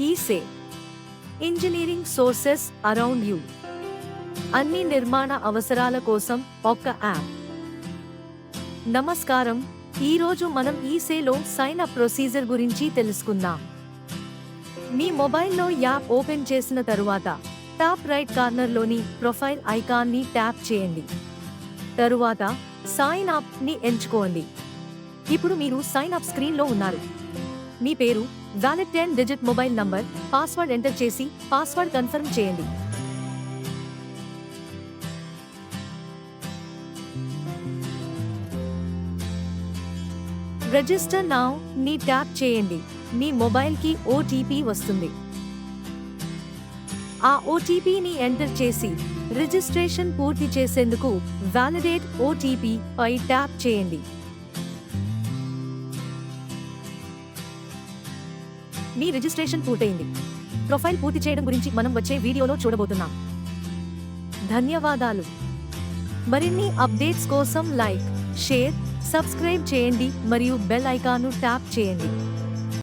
ఈసే engineering sources around you. అన్ని నిర్మాణ అవసరాల కోసం ఒక యాప్. నమస్కారం, ఈరోజు మనం ఈసేలో సైన్ అప్ ప్రొసీజర్ గురించి తెలుసుకుందాం. మీ మొబైల్లో యాప్ ఓపెన్ చేసిన తరువాత టాప్ రైట్ కార్నర్లోని ప్రొఫైల్ ఐకాన్ని ట్యాప్ చేయండి. తరువాత సైన్ అప్ ని ఎంచుకోండి. ఇప్పుడు మీరు సైన్ అప్ స్క్రీన్లో ఉన్నారు. మీ పేరు, valid 10 digit mobile number, password enter చేసి పాస్వర్డ్ కన్ఫర్మ్ చేయండి. రిజిస్టర్ నౌ ని ట్యాప్ చేయండి. మీ మొబైల్కి ఓటీపీ వస్తుంది. ఆ ఓటీపీని ఎంటర్ చేసి రిజిస్ట్రేషన్ పూర్తి చేసేందుకు వ్యాలిడేట్ ఓటీపీ పై ట్యాప్ చేయండి. మీ రిజిస్ట్రేషన్ పూర్తయింది. ప్రొఫైల్ పూర్తి చేయడం గురించి మనం వచ్చే వీడియోలో చూడబోతున్నాం. ధన్యవాదాలు. మరిన్ని అప్డేట్స్ కోసం లైక్, షేర్, సబ్స్క్రైబ్ చేయండి మరియు బెల్ ఐకాన్ను ట్యాప్ చేయండి.